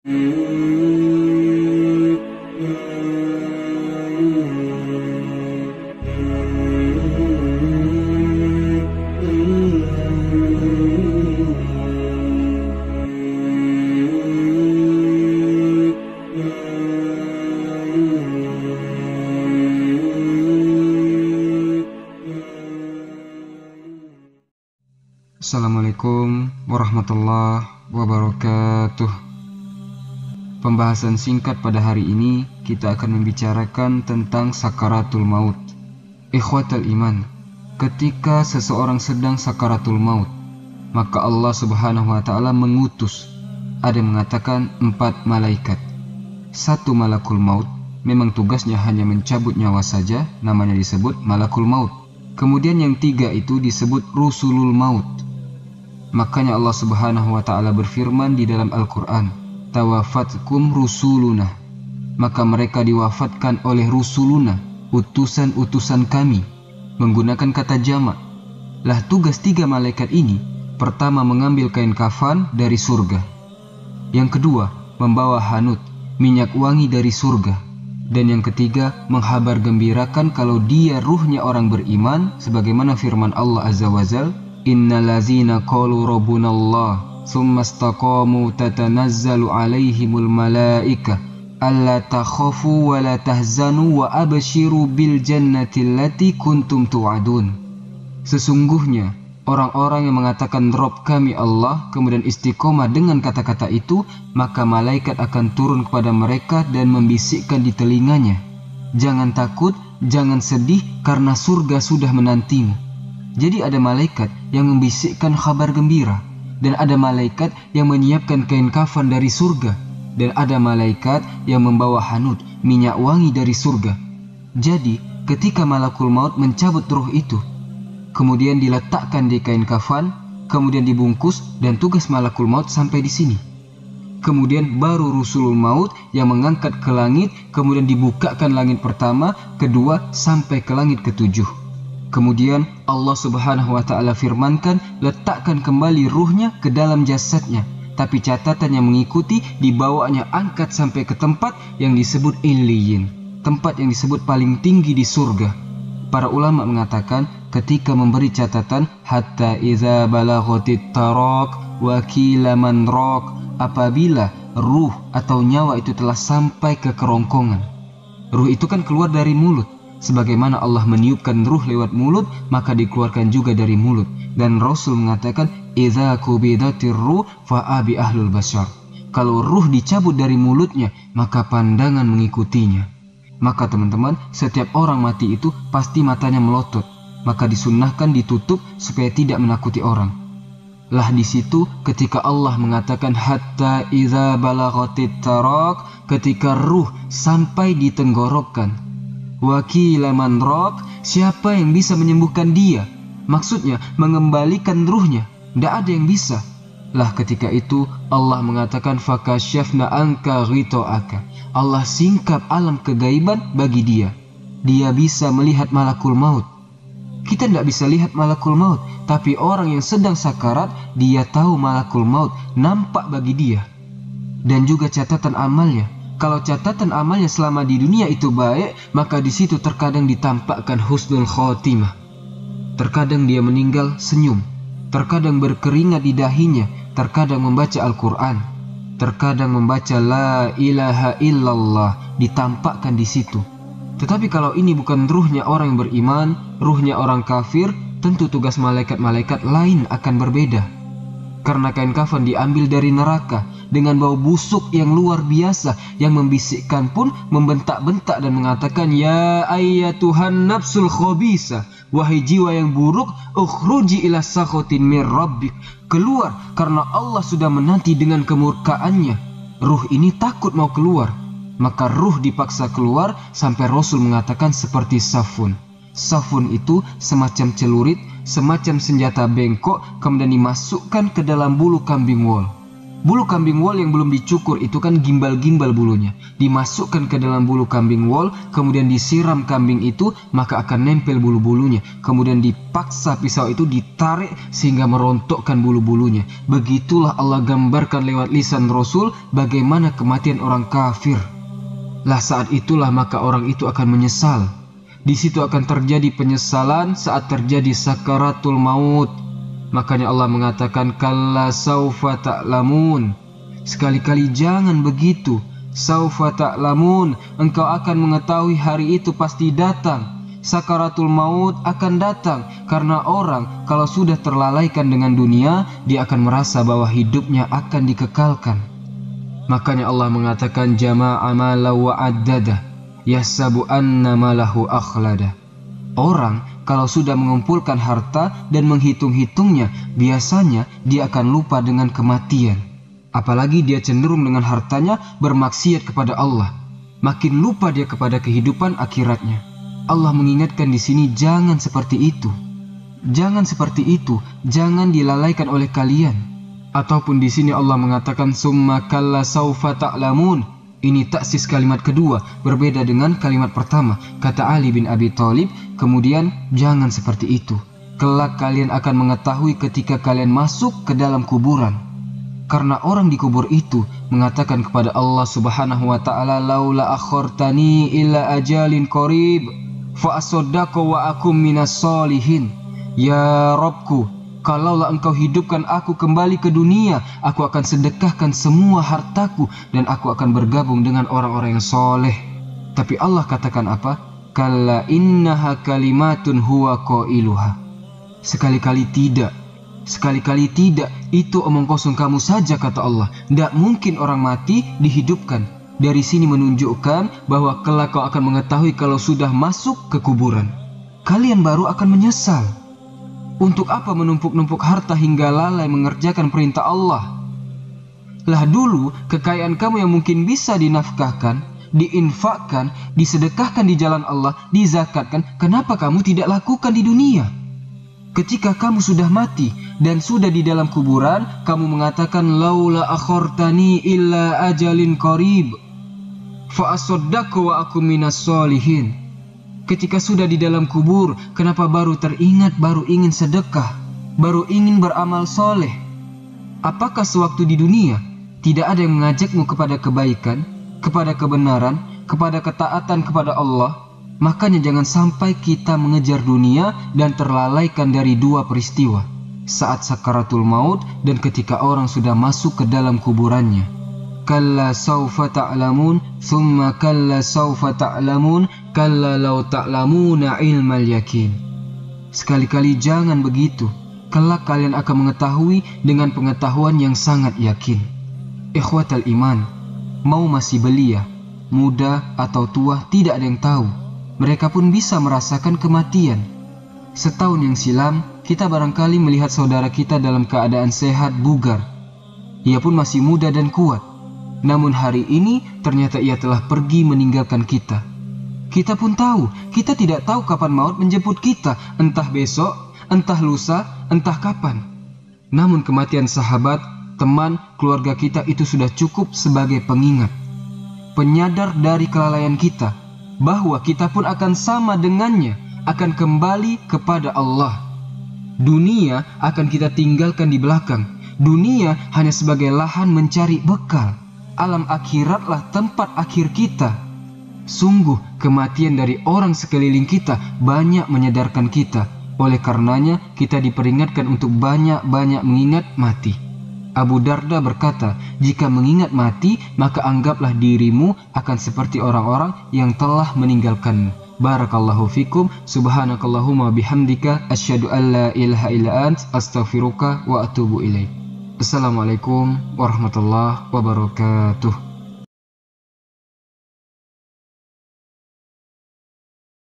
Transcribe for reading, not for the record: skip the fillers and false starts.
Assalamualaikum warahmatullahi wabarakatuh. Pembahasan singkat pada hari ini kita akan membicarakan tentang sakaratul maut. Ikhwatal iman, ketika seseorang sedang sakaratul maut, maka Allah Subhanahu wa taala mengutus, ada yang mengatakan 4 malaikat. 1 malakul maut memang tugasnya hanya mencabut nyawa saja, namanya disebut malakul maut. Kemudian yang 3 itu disebut rusulul maut. Makanya Allah Subhanahu wa taala berfirman di dalam Al-Qur'an, tawafatkum rusuluna, maka mereka diwafatkan oleh rusuluna, utusan-utusan kami, menggunakan kata jamak. Lah tugas 3 malaikat ini, pertama mengambil kain kafan dari surga, yang kedua membawa hanut, minyak wangi dari surga, dan yang ketiga menghabar gembirakan kalau dia ruhnya orang beriman, sebagaimana firman Allah Azza wa Jalla, innal ladzina qalu rabbunallah tsumma istaqamu tatanazzalu alaihimul malaikah alla takhafu wa la tahzanu wa abshiru bil jannati allati kuntum tu'adun. Sesungguhnya orang-orang yang mengatakan Rabb kami Allah, kemudian istiqomah dengan kata-kata itu, maka malaikat akan turun kepada mereka dan membisikkan di telinganya, jangan takut, jangan sedih, karena surga sudah menantimu. Jadi ada malaikat yang membisikkan kabar gembira, dan ada malaikat yang menyiapkan kain kafan dari surga, dan ada malaikat yang membawa hanut, minyak wangi dari surga. Jadi ketika malakul maut mencabut ruh itu, kemudian diletakkan di kain kafan, kemudian dibungkus, dan tugas malakul maut sampai di sini. Kemudian baru rusulul maut yang mengangkat ke langit, kemudian dibukakan langit pertama, kedua, sampai ke langit ke-7. Kemudian Allah Subhanahu wa taala firmankan, letakkan kembali ruhnya ke dalam jasadnya, tapi catatan yang mengikuti, dibawanya angkat sampai ke tempat yang disebut Illiyin, tempat yang disebut paling tinggi di surga. Para ulama mengatakan ketika memberi catatan, hatta iza balaghatit taraq wa qila man raq, apabila ruh atau nyawa itu telah sampai ke kerongkongan. Ruh itu kan keluar dari mulut. Sebagaimana Allah meniupkan ruh lewat mulut, maka dikeluarkan juga dari mulut. Dan Rasul mengatakan, idza qubidatir ruh fa abi ahlul bashar. Kalau ruh dicabut dari mulutnya, maka pandangan mengikutinya. Maka teman-teman, setiap orang mati itu pasti matanya melotot, maka disunnahkan ditutup supaya tidak menakuti orang. Lah di situ ketika Allah mengatakan hatta idza balaghatit taraq, ketika ruh sampai di tenggorokan, wakila man raq, siapa yang bisa menyembuhkan dia? Maksudnya mengembalikan ruhnya, tidak ada yang bisa. Lah ketika itu Allah mengatakan fakashafna anka ghita'aka, Allah singkap alam kegaiban bagi dia. Dia bisa melihat malakul maut. Kita tidak bisa lihat malakul maut, tapi orang yang sedang sakarat, dia tahu malakul maut, nampak bagi dia. Dan juga catatan amalnya. Kalau catatan amalnya selama di dunia itu baik, maka di situ terkadang ditampakkan husnul khotimah. Terkadang dia meninggal senyum, terkadang berkeringat di dahinya, terkadang membaca Al-Quran, terkadang membaca La ilaha illallah, ditampakkan di situ. Tetapi kalau ini bukan ruhnya orang yang beriman, ruhnya orang kafir, tentu tugas malaikat-malaikat lain akan berbeda. Karena kain kafan diambil dari neraka dengan bau busuk yang luar biasa, yang membisikkan pun membentak-bentak dan mengatakan, ya ayyatuhan nafsul khabisa, wahai jiwa yang buruk, ukhruji ila sakhatin mir rabbik, keluar karena Allah sudah menanti dengan kemurkaannya. Ruh ini takut mau keluar, maka ruh dipaksa keluar sampai Rasul mengatakan seperti safun. Safun itu semacam celurit, semacam senjata bengkok, kemudian dimasukkan ke dalam bulu kambing wol. Bulu kambing wol yang belum dicukur itu kan gimbal-gimbal bulunya. Dimasukkan ke dalam bulu kambing wol, kemudian disiram kambing itu, maka akan nempel bulu-bulunya. Kemudian dipaksa pisau itu ditarik sehingga merontokkan bulu-bulunya. Begitulah Allah gambarkan lewat lisan Rasul bagaimana kematian orang kafir. Lah saat itulah maka orang itu akan menyesal. Di situ akan terjadi penyesalan saat terjadi sakaratul maut. Makanya Allah mengatakan kalla saufa ta'lamun. Sekali-kali jangan begitu. Saufa ta'lamun, engkau akan mengetahui hari itu pasti datang. Sakaratul maut akan datang karena orang kalau sudah terlalaikan dengan dunia, dia akan merasa bahwa hidupnya akan dikekalkan. Makanya Allah mengatakan jama'a mala wa addada yahsabu anna malahu akhlada. Orang kalau sudah mengumpulkan harta dan menghitung-hitungnya, biasanya dia akan lupa dengan kematian. Apalagi dia cenderung dengan hartanya bermaksiat kepada Allah. Makin lupa dia kepada kehidupan akhiratnya. Allah mengingatkan di sini jangan seperti itu. Jangan seperti itu, jangan dilalaikan oleh kalian. Ataupun di sini Allah mengatakan summa kalla saufa ta'lamun. Ini taksis kalimat kedua, berbeda dengan kalimat pertama. Kata Ali bin Abi Thalib, kemudian jangan seperti itu. Kelak kalian akan mengetahui ketika kalian masuk ke dalam kuburan. Karena orang di kubur itu mengatakan kepada Allah Subhanahu wa ta'ala, laula akhartani illa ajalin qarib fa asaddaqu wa akum minas solihin. Ya Rabbku, kalaulah engkau hidupkan aku kembali ke dunia, aku akan sedekahkan semua hartaku dan aku akan bergabung dengan orang-orang yang soleh. Tapi Allah katakan apa? Kalla innaha kalimatun huwa qailuha. Sekali-kali tidak. Sekali-kali tidak. Itu omong kosong kamu saja, kata Allah. Tidak mungkin orang mati dihidupkan. Dari sini menunjukkan bahwa kelak kau akan mengetahui kalau sudah masuk ke kuburan. Kalian baru akan menyesal. Untuk apa menumpuk-numpuk harta hingga lalai mengerjakan perintah Allah? Lah dulu kekayaan kamu yang mungkin bisa dinafkahkan, diinfakkan, disedekahkan di jalan Allah, dizakatkan, kenapa kamu tidak lakukan di dunia? Ketika kamu sudah mati dan sudah di dalam kuburan, kamu mengatakan laula akhartani illa ajalin qarib fa asaddaqu wa akum minas solihin. Ketika sudah di dalam kubur, kenapa baru teringat, baru ingin sedekah, baru ingin beramal soleh? Apakah sewaktu di dunia tidak ada yang mengajakmu kepada kebaikan, kepada kebenaran, kepada ketaatan kepada Allah? Makanya jangan sampai kita mengejar dunia dan terlalaikan dari dua peristiwa, saat sakaratul maut dan ketika orang sudah masuk ke dalam kuburannya. Kalla saufa ta'lamun, thumma kalla saufa ta'lamun, kalla law ta'lamuna ilmal yakin. Sekali-kali jangan begitu. Kelak kalian akan mengetahui dengan pengetahuan yang sangat yakin. Ikhwatal iman, mau masih belia, muda atau tua, tidak ada yang tahu. Mereka pun bisa merasakan kematian. Setahun yang silam, kita barangkali melihat saudara kita dalam keadaan sehat, bugar. Ia pun masih muda dan kuat. Namun hari ini ternyata ia telah pergi meninggalkan kita. Kita pun tahu, kita tidak tahu kapan maut menjemput kita, entah besok, entah lusa, entah kapan. Namun kematian sahabat, teman, keluarga kita itu sudah cukup sebagai pengingat, penyadar dari kelalaian kita, bahwa kita pun akan sama dengannya, akan kembali kepada Allah. Dunia akan kita tinggalkan di belakang. Dunia hanya sebagai lahan mencari bekal. Alam akhiratlah tempat akhir kita. Sungguh kematian dari orang sekeliling kita banyak menyadarkan kita. Oleh karenanya kita diperingatkan untuk banyak-banyak mengingat mati. Abu Darda berkata, jika mengingat mati maka anggaplah dirimu akan seperti orang-orang yang telah meninggalkanmu. Barakallahu fikum, subhanakallahumma bihamdika, asyhadu an la ilaha illa ant, astaghfiruka wa atubu ilaik. Assalamualaikum warahmatullahi wabarakatuh.